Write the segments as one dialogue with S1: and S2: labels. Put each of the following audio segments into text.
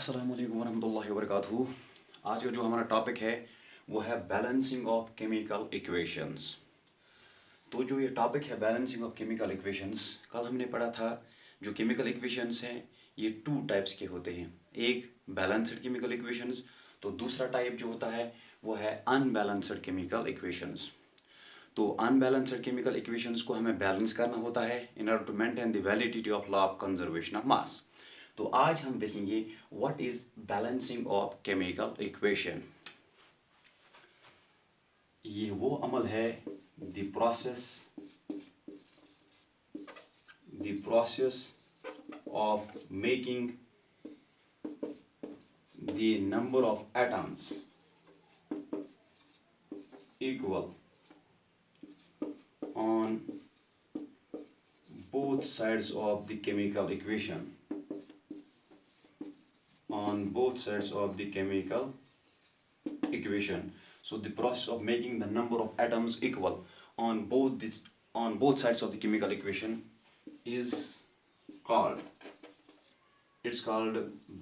S1: अस्सलाम वालेकुम वरहमतुल्लाहि वबरकातुहू। आज का जो हमारा टॉपिक है वो है बैलेंसिंग ऑफ केमिकल इक्वेशंस। तो जो ये टॉपिक है बैलेंसिंग ऑफ केमिकल इक्वेशंस, कल हमने पढ़ा था जो केमिकल इक्वेशंस हैं ये टू टाइप्स के होते हैं। एक बैलेंस्ड केमिकल इक्वेशंस, तो दूसरा टाइप जो होता है वो है अनबैलेंस्ड केमिकल इक्वेशंस। तो अनबैलेंस्ड केमिकल इक्वेशंस को हमें बैलेंस करना होता है in order to maintain the validity of law of conservation of mass. तो आज हम देखेंगे what is balancing of chemical equation. ये वो अमल है the process of making the number of atoms equal on both sides of the chemical equation so the process of making the number of atoms equal on both sides of the chemical equation is called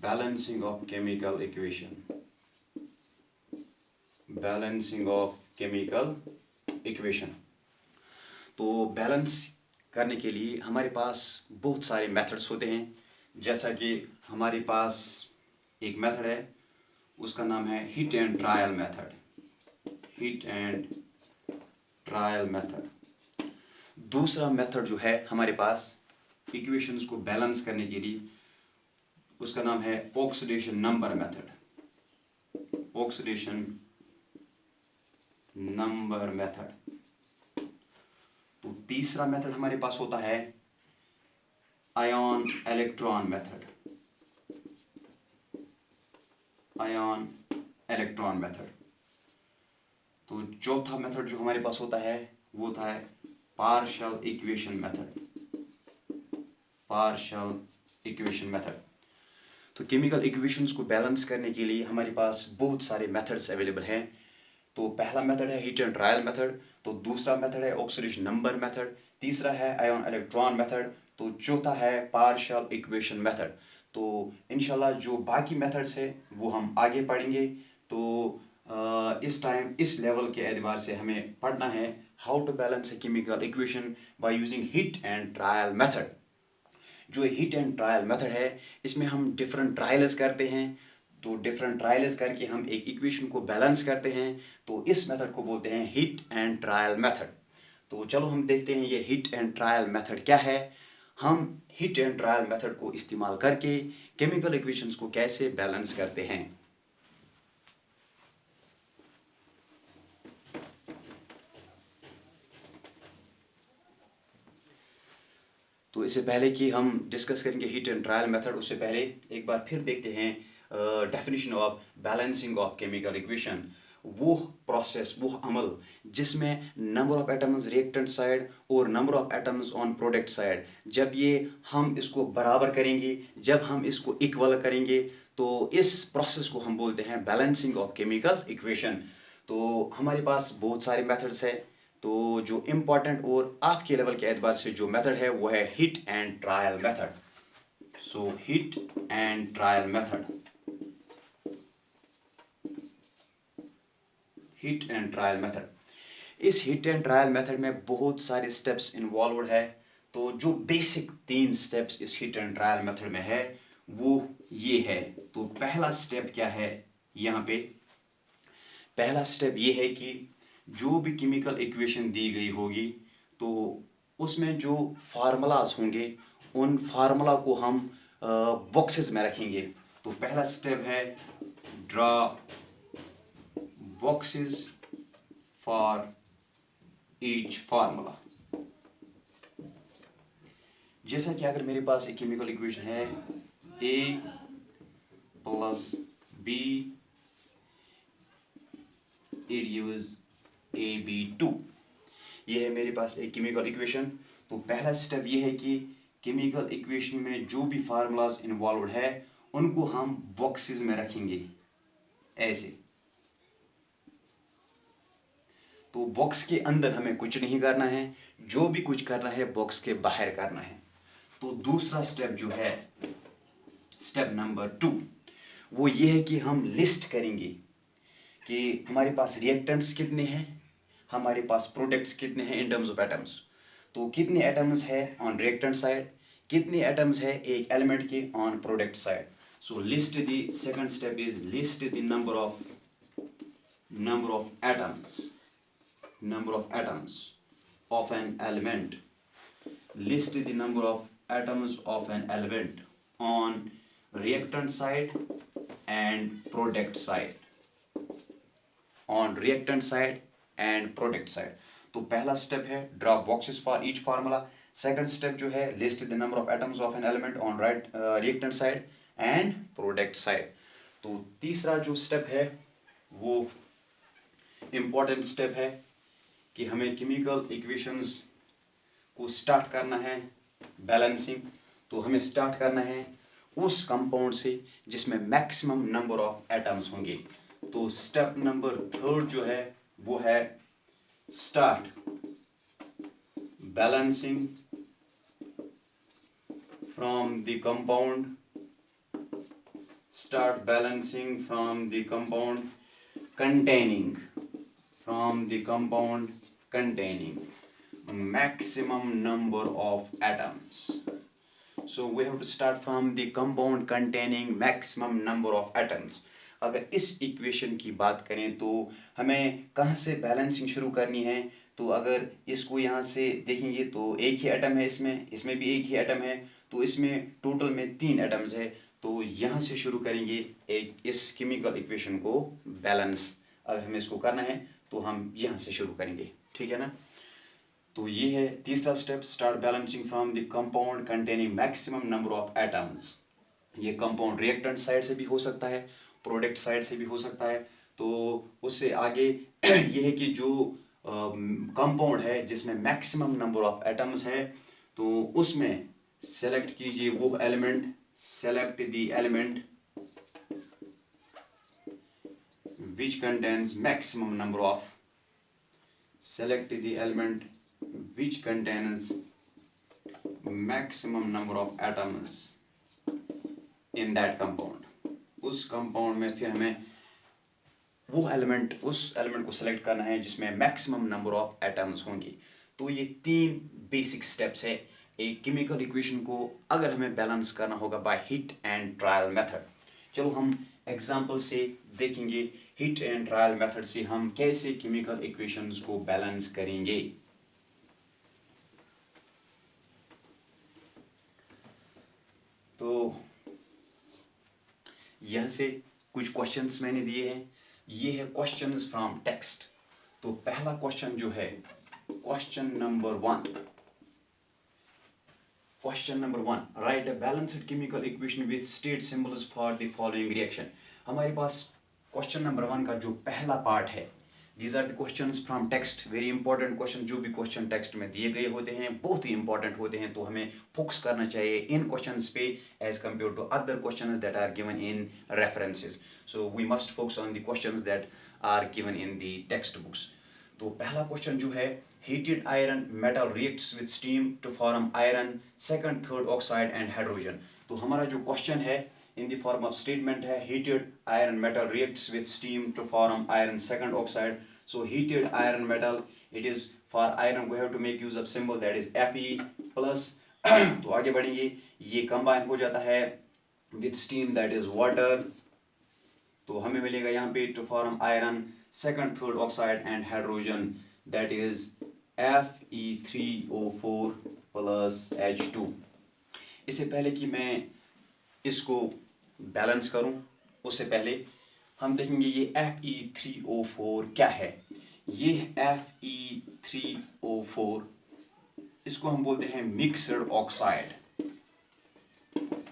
S1: balancing of chemical equation. तो balance करने के लिए हमारे पास बहुत सारे methods होते हैं। जैसा कि हमारे पास एक मेथड है, उसका नाम है हिट एंड ट्रायल मेथड। दूसरा मेथड जो है हमारे पास इक्वेशंस को बैलेंस करने के लिए, उसका नाम है ऑक्सीडेशन नंबर मेथड। तो तीसरा मेथड हमारे पास होता है आयन इलेक्ट्रॉन मेथड। तो चौथा मेथड जो हमारे पास होता है वो होता है पार्शियल इक्वेशन मेथड। तो केमिकल इक्वेशंस को बैलेंस करने के लिए हमारे पास बहुत सारे मेथड्स अवेलेबल हैं। तो पहला मेथड है हिट एंड ट्रायल मेथड, तो दूसरा मेथड है ऑक्सीडेशन नंबर मेथड, तीसरा है आयन इलेक्ट्रॉन मेथड, तो चौथा है पार्शियल इक्वेशन मेथड। तो इंशाल्लाह जो बाकी मेथड्स है वो हम आगे पढ़ेंगे। तो इस टाइम इस लेवल के एतबार से हमें पढ़ना है how to balance a chemical equation by using hit and trial method. जो हिट एंड ट्रायल मेथड है इसमें हम डिफरेंट ट्रायल्स करते हैं। तो डिफरेंट ट्रायल्स करके हम एक इक्वेशन को बैलेंस करते हैं। तो इस मेथड को बोलते हैं हिट एंड ट्रायल मेथड। तो चलो हम देखते हैं ये हिट एंड ट्रायल मेथड क्या है। हम हिट एंड ट्रायल मेथड को इस्तेमाल करके केमिकल इक्वेशंस को कैसे बैलेंस करते हैं। तो इससे पहले कि हम डिस्कस करेंगे हिट एंड ट्रायल मेथड, उससे पहले एक बार फिर देखते हैं definition of balancing of chemical equation. वो प्रोसेस, वो अमल जिसमें number of atoms reactant side और number of atoms on product side, जब ये हम इसको बराबर करेंगे, जब हम इसको इक्वल करेंगे, तो इस प्रोसेस को हम बोलते हैं बैलेंसिंग ऑफ केमिकल इक्वेशन। तो हमारे पास बहुत सारे मेथड्स हैं। तो जो इम्पॉर्टेंट और आपके लेवल के एतबार से जो मेथड है वो है hit and trial method. So hit and trial method, इस हिट एंड ट्रायल मेथड में बहुत सारे स्टेप्स इन्वॉल्वड है। तो जो बेसिक 3 स्टेप्स इस हिट एंड ट्रायल मेथड में है वो ये है। तो पहला स्टेप क्या है, यहाँ पे पहला स्टेप ये है कि जो भी केमिकल इक्वेशन दी गई होगी तो उसमें जो फार्मूलाज होंगे उन फार्मूला को हम बॉक्सेस में रखेंगे। तो पहला स्टेप है draw boxes for each formula. जैसा कि अगर मेरे पास एक केमिकल इक्वेशन है A + B it gives AB2, ये है मेरे पास एक केमिकल इक्वेशन। तो पहला स्टेप ये है कि केमिकल इक्वेशन में जो भी फार्मूलाज इन्वॉल्वड है उनको हम बॉक्सेस में रखेंगे ऐसे। तो बॉक्स के अंदर हमें कुछ नहीं करना है, जो भी कुछ करना है बॉक्स के बाहर करना है। तो दूसरा स्टेप जो है स्टेप नंबर 2, वो ये है कि हम लिस्ट करेंगे कि हमारे पास रिएक्टेंट्स कितने हैं, हमारे पास प्रोडक्ट्स कितने हैं इन टर्म्स ऑफ एटम्स। तो कितने एटम्स है ऑन रिएक्टेंट साइड, कितने एटम्स है एक एलिमेंट के on product side. So list the second step is list the number of atoms of an element. List the number of atoms of an element on reactant side and product side. On reactant side and product side. तो पहला step है draw boxes for each formula. Second step जो है list the number of atoms of an element on reactant side and product side. तो तीसरा जो step है वो इम्पॉर्टेंट स्टेप है कि हमें केमिकल इक्वेशंस को स्टार्ट करना है बैलेंसिंग। तो हमें स्टार्ट करना है उस कंपाउंड से जिसमें मैक्सिमम नंबर ऑफ एटम्स होंगे। तो स्टेप नंबर थर्ड जो है वो है start balancing from the compound, start balancing from the compound containing maximum number of atoms. So we have to start from the compound containing maximum number of atoms. अगर इस equation की बात करें तो हमें कहाँ से बैलेंसिंग शुरू करनी है। तो अगर इसको यहाँ से देखेंगे तो एक ही एटम है, इसमें भी एक ही एटम है, तो इसमें टोटल में 3 एटम्स है। तो यहाँ से शुरू करेंगे इस केमिकल इक्वेशन को बैलेंस। अगर हमें इसको करना है तो हम यहाँ से शुरू करेंगे, ठीक है ना। तो ये है तीसरा step, start balancing from the compound containing maximum number of atoms. ये कंपाउंड रिएक्टेंट साइड से भी हो सकता है, प्रोडक्ट साइड से भी हो सकता है। तो उससे आगे ये है कि जो कंपाउंड है जिसमें मैक्सिमम नंबर ऑफ एटम्स है तो उसमें सेलेक्ट कीजिए वो element, select the element which contains maximum number of atoms in that compound. उस कंपाउंड में फिर हमें वो एलिमेंट को सेलेक्ट करना है जिसमें मैक्सिमम नंबर ऑफ एटम्स होंगे। तो ये 3 बेसिक स्टेप्स है एक केमिकल इक्वेशन को अगर हमें बैलेंस करना होगा by hit and trial method. चलो हम एग्जांपल से देखेंगे हिट एंड ट्रायल मेथड से हम कैसे केमिकल इक्वेशंस को बैलेंस करेंगे। तो यहां से कुछ क्वेश्चंस मैंने दिए हैं, ये है क्वेश्चंस फ्रॉम टेक्स्ट। तो पहला क्वेश्चन जो है question number 1, write a balanced chemical equation with state symbols for the following reaction। हमारे पास क्वेश्चन नंबर 1 का जो पहला पार्ट है, these are the questions from text, very important question। जो भी क्वेश्चन टेक्स्ट में दिए गए होते हैं बहुत ही इंपॉर्टेंट होते हैं, तो हमें फोकस करना चाहिए इन क्वेश्चंस पे as compared to other questions that are given in references. So we must focus on the questions that are given in the textbooks. तो पहला क्वेश्चन जो है heated iron metal reacts with steam to form iron second third oxide and hydrogen। तो हमारा जो question है in the form of statement है heated iron metal reacts with steam to form iron second oxide। so heated iron metal, it is for iron we have to make use of symbol that is Fe plus। तो आगे बढ़ेंगे, ये combine हो जाता है with steam that is water। तो हमें मिलेगा यहाँ पे to form iron second third oxide and hydrogen that is Fe3O4 plus H2। इससे पहले कि मैं इसको बैलेंस करूं उससे पहले हम देखेंगे ये Fe3O4 क्या है। ये Fe3O4 इसको हम बोलते हैं मिक्सड ऑक्साइड।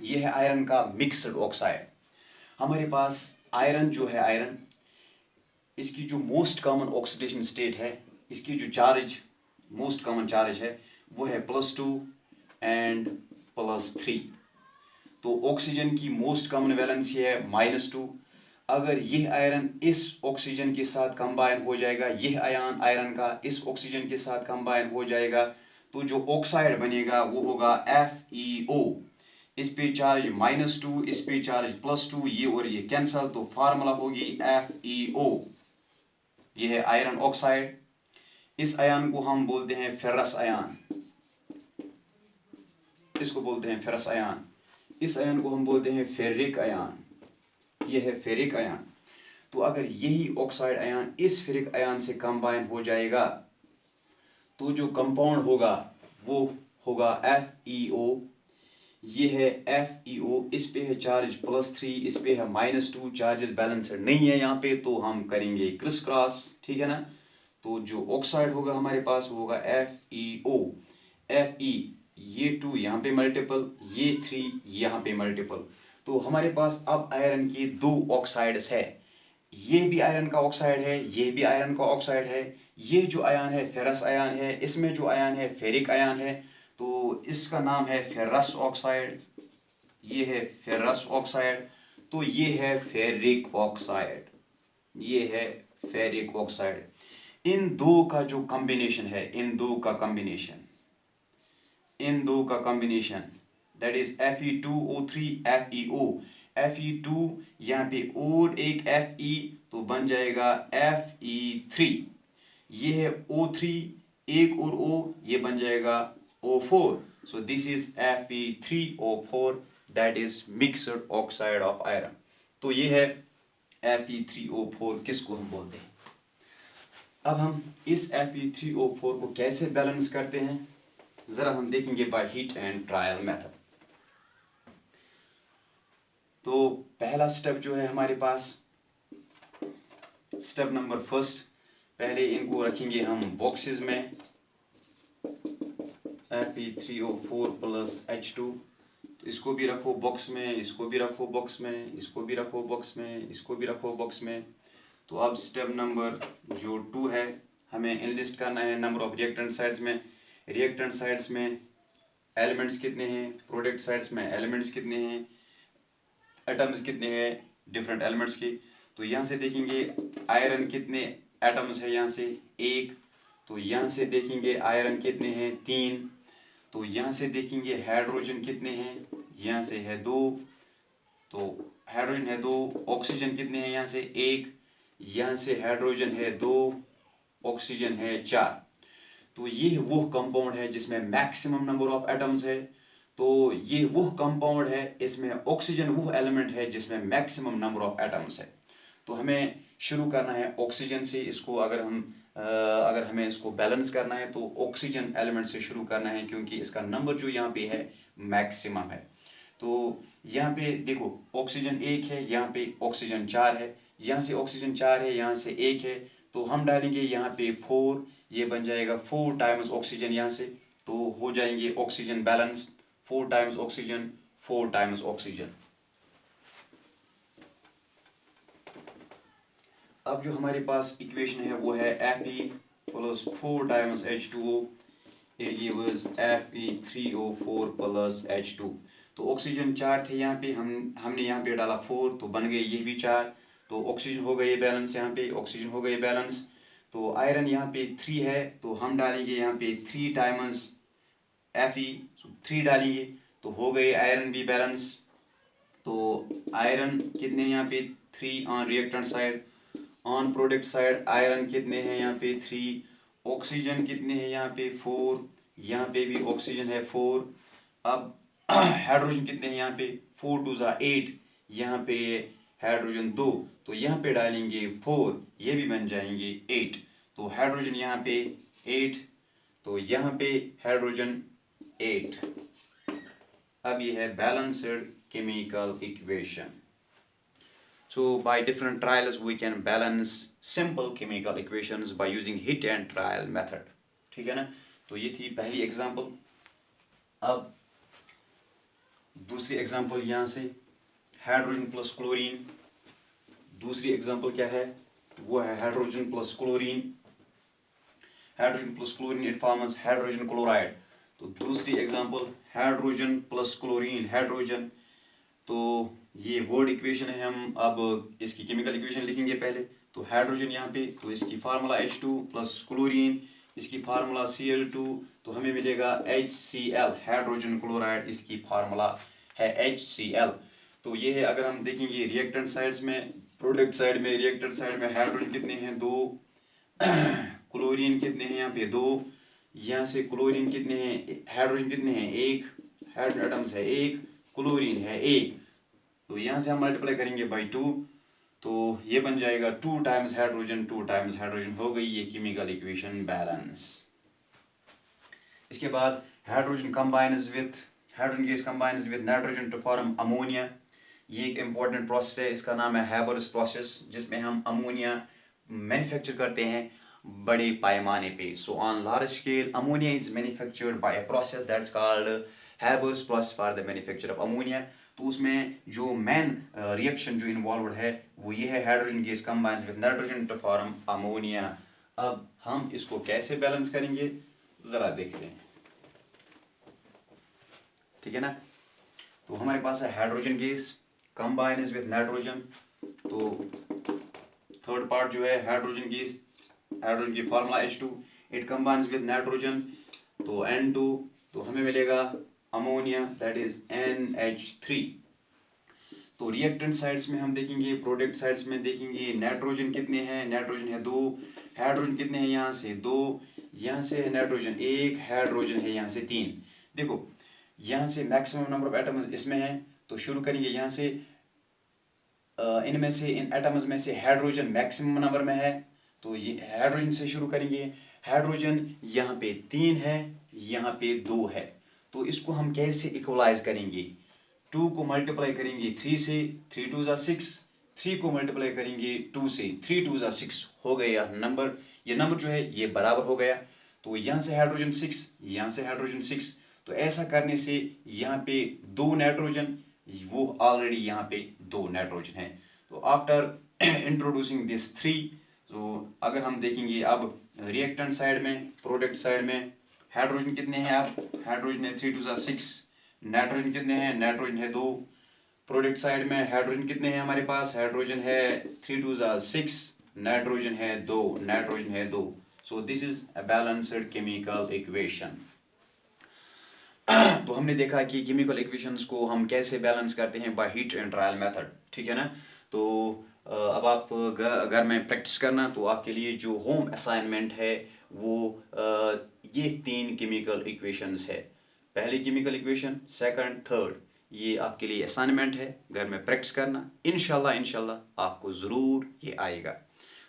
S1: ये है आयरन का मिक्सड ऑक्साइड। हमारे पास आयरन जो है, आयरन इसकी जो मोस्ट कॉमन ऑक्सीडेशन स्टेट है, इसकी जो चार्ज मोस्ट कॉमन चार्ज है वो है +2 एंड +3। तो ऑक्सीजन की मोस्ट कॉमन वैलेंसी है -2। अगर यह आयरन इस ऑक्सीजन के साथ कंबाइन हो जाएगा, यह आयन आयरन का इस ऑक्सीजन के साथ कंबाइन हो जाएगा, तो जो ऑक्साइड बनेगा वो होगा FeO। इस पे चार्ज -2, इस पे चार्ज +2, ये और ये कैंसल, तो फार्मूला होगी FeO। ये है आयरन ऑक्साइड। इस आयन को हम बोलते हैं फेरस आयन, इसको बोलते हैं फेरस आयन। इस आयन को हम बोलते हैं फेरिक आयन, ये है फेरिक आयन। तो अगर यही ऑक्साइड आयन इस फेरिक आयन से कंबाइन हो जाएगा तो जो कंपाउंड होगा वो होगा FeO। ये है FeO, इस पे है चार्ज +3, इस पे है -2, चार्जेस बैलेंस्ड नहीं है यहाँ पे, तो हम करेंगे क्रिस क्रॉस, ठीक है ना। तो जो ऑक्साइड होगा हमारे पास वो होगा FeO। Fe, ये 2 यहाँ पे मल्टीपल, ये 3 यहाँ पे मल्टीपल। तो हमारे पास अब आयरन की 2 ऑक्साइड्स है। ये भी आयरन का ऑक्साइड है, ये भी आयरन का ऑक्साइड है। ये जो आयन है फेरस आयन है, इसमें जो आयन है फेरिक आयन है। तो इसका नाम है फेरस ऑक्साइड, ये है फेरस ऑक्साइड। तो ये है फेरिक ऑक्साइड, ये है फेरिक ऑक्साइड। इन दो का जो कॉम्बिनेशन है, इन दो का combination that is Fe2O3 FeO। Fe2 यहाँ पे और एक Fe, तो बन जाएगा Fe3। ये है O3, एक और O, ये बन जाएगा O4। So this is Fe3O4, that is mixed oxide of iron. तो ये है Fe3O4, किसको हम बोलते हैं। अब हम इस Fe3O4 को कैसे बैलेंस करते हैं, जरा हम देखेंगे by heat and trial method. तो पहला स्टेप जो है हमारे पास, स्टेप नंबर फर्स्ट, पहले इनको रखेंगे हम बॉक्सेस में, Fe3O4 + H2। तो इसको भी रखो बॉक्स में, इसको भी रखो बॉक्स में, इसको भी रखो बॉक्स में, इसको भी रखो बॉक्स में। तो अब स्टेप नंबर जो 2 है, हमें इनलिस्ट करना है नंबर ऑफ रिएक्टेंट साइड्स में। रिएक्टेंट साइड्स में एलिमेंट्स कितने हैं, प्रोडक्ट साइड्स में एलिमेंट्स कितने हैं, एटम्स कितने हैं डिफरेंट एलिमेंट्स के। तो यहाँ से देखेंगे आयरन कितने एटम्स है, यहाँ से 1। तो यहाँ से देखेंगे आयरन कितने हैं, 3। तो यहाँ से देखेंगे हाइड्रोजन कितने हैं, यहाँ से है 2। तो हाइड्रोजन है 2, ऑक्सीजन कितने हैं, यहाँ से 1, यहाँ से हाइड्रोजन है 2, ऑक्सीजन है 4। तो ये वो कंपाउंड है जिसमें मैक्सिमम नंबर ऑफ एटम्स है। तो ये वो कंपाउंड है, इसमें ऑक्सीजन वो एलिमेंट है जिसमें मैक्सिमम नंबर ऑफ एटम्स है। तो हमें शुरू करना है ऑक्सीजन से। इसको अगर हमें इसको बैलेंस करना है तो ऑक्सीजन एलिमेंट से शुरू करना है, क्योंकि इसका नंबर जो यहाँ पे है मैक्सिमम है। तो यहाँ पे देखो ऑक्सीजन 1 है, यहाँ पे ऑक्सीजन 4 है, यहाँ से ऑक्सीजन 4 है, यहाँ से 1 है। तो हम डालेंगे यहाँ पे 4, ये बन जाएगा 4 टाइम्स ऑक्सीजन यहाँ से। तो हो जाएंगे oxygen balance, 4 times oxygen, 4 times oxygen. अब जो हमारे पास इक्वेशन है वो है Fe + 4 times H2O, it gives Fe3O4 + H2। तो ऑक्सीजन 4 थे यहाँ पे, हमने यहाँ पे डाला 4, तो बन गए ये भी 4। तो ऑक्सीजन हो गए बैलेंस, यहाँ पे ऑक्सीजन हो गए बैलेंस। तो आयरन यहाँ पे 3 है, तो हम डालेंगे यहाँ पे 3 टाइम्स Fe, 3 डालेंगे, तो हो गए आयरन भी बैलेंस। तो आयरन कितने यहाँ पे 3 on reactant side, on product side iron कितने हैं यहाँ पे 3, ऑक्सीजन कितने हैं यहाँ पे 4, यहाँ पे भी ऑक्सीजन है 4। अब हाइड्रोजन कितने हैं यहाँ पे 4 2 8, यहाँ पे हाइड्रोजन 2, तो यहाँ पे डालेंगे 4, ये भी बन जाएंगे 8। तो हाइड्रोजन यहाँ पे 8, तो यहाँ पे हाइड्रोजन 8। अब ये है balanced chemical equation. So by different trials we can balance simple chemical equations by using hit and trial method, ठीक है ना। तो ये थी पहली एग्जांपल। अब दूसरी एग्जांपल यहाँ से हाइड्रोजन + क्लोरीन। दूसरी एग्जांपल क्या है, वो है hydrogen + chlorine. Hydrogen + chlorine it forms hydrogen chloride. तो दूसरी एग्जांपल हाइड्रोजन + क्लोरीन, हाइड्रोजन। तो ये वर्ड इक्वेशन है, हम अब इसकी केमिकल इक्वेशन लिखेंगे पहले। तो हाइड्रोजन यहाँ पे, तो इसकी फार्मूला H2 + क्लोरीन, इसकी फार्मूला Cl2, तो हमें मिलेगा HCl, हाइड्रोजन क्लोराइड, इसकी फार्मूला है HCl। तो ये है, अगर हम देखेंगे रिएक्टेंट साइड्स में, प्रोडक्ट साइड में, रिएक्टेंट साइड में हाइड्रोजन कितने हैं, 2, क्लोरीन कितने हैं यहाँ पे 2, यहाँ से क्लोरीन कितने हैं, हाइड्रोजन कितने हैं 1, हाइड्रोजन एटम्स है 1, क्लोरीन है 1, तो यहाँ से हम मल्टीप्लाई करेंगे बाई 2, तो ये बन जाएगा 2 टाइम्स हाइड्रोजन, 2 टाइम्स हाइड्रोजन, हो गई ये केमिकल इक्वेशन बैलेंस। इसके बाद hydrogen gas combines with nitrogen to form ammonia. ये एक इम्पॉर्टेंट प्रोसेस है, इसका नाम है हैबर्स प्रोसेस, जिसमें हम अमोनिया मैन्युफैक्चर करते हैं बड़े पैमाने पे। So on large scale ammonia is manufactured by a process that's called Haber's process for the manufacture of ammonia. तो उसमें जो मेन रिएक्शन जो इन्वॉल्व है वो ये है, hydrogen gas combines with nitrogen to form ammonia. अब हम इसको कैसे बैलेंस करेंगे जरा देखते हैं, ठीक है ना। तो हमारे पास है hydrogen gas combines with nitrogen, तो थर्ड पार्ट जो है हाइड्रोजन गैस, हाइड्रोजन की formula H2, it combines with nitrogen, तो N2, तो हमें मिलेगा अमोनिया दैट इज NH3। तो रिएक्टेंट साइड्स में हम देखेंगे, प्रोडक्ट साइड्स में देखेंगे, नाइट्रोजन कितने हैं, नाइट्रोजन है 2, हाइड्रोजन कितने हैं यहाँ से 2, यहाँ से नाइट्रोजन 1, हाइड्रोजन है यहाँ से 3। देखो यहाँ से मैक्सिमम नंबर ऑफ एटम्स इसमें है, तो शुरू करेंगे यहाँ से, इनमें से इन एटम्स में से हाइड्रोजन मैक्सिमम नंबर में है, तो ये हाइड्रोजन से शुरू करेंगे। हाइड्रोजन यहाँ पे 3 है, यहाँ पे 2 है, तो इसको हम कैसे इक्वलाइज करेंगे, 2 को मल्टीप्लाई करेंगे 3 से, 3 2 ज़ा 6, 3 को मल्टीप्लाई करेंगे 2 से, 3 2 ज़ा 6, हो गया नंबर, ये नंबर जो है ये बराबर हो गया। तो यहाँ से हाइड्रोजन 6, यहाँ से हाइड्रोजन 6, तो ऐसा करने से यहाँ पे 2 नाइट्रोजन, वो ऑलरेडी यहाँ पे 2 नाइट्रोजन है। तो आफ्टर इंट्रोड्यूसिंग दिस 3, तो अगर हम देखेंगे अब रिएक्टेंट साइड में, प्रोडक्ट साइड में हाइड्रोजन कितने हैं, अब हाइड्रोजन है 3 2 ज़ा 6, नाइट्रोजन कितने हैं, नाइट्रोजन है 2, प्रोडक्ट साइड में हाइड्रोजन कितने हैं हमारे पास, हाइड्रोजन है 3 2 ज़ा 6, नाइट्रोजन है 2, नाइट्रोजन है 2। So this is a balanced chemical equation. तो हमने देखा कि केमिकल इक्वेशंस को हम कैसे बैलेंस करते हैं by heat and trial method, ठीक है ना। तो अब आप घर में प्रैक्टिस करना, तो आपके लिए जो होम असाइनमेंट है वो ये 3 केमिकल इक्वेशंस है, पहली केमिकल इक्वेशन, सेकंड, थर्ड, ये आपके लिए असाइनमेंट है, घर में प्रैक्टिस करना, इंशाल्लाह आपको ज़रूर ये आएगा।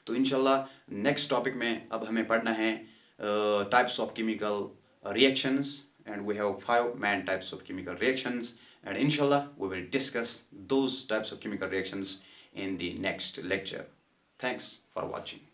S1: तो इंशाल्लाह नेक्स्ट टॉपिक में अब हमें पढ़ना है types of chemical reactions, and we have 5 main types of chemical reactions, and inshallah we will discuss those types of chemical reactions in the next lecture. Thanks for watching.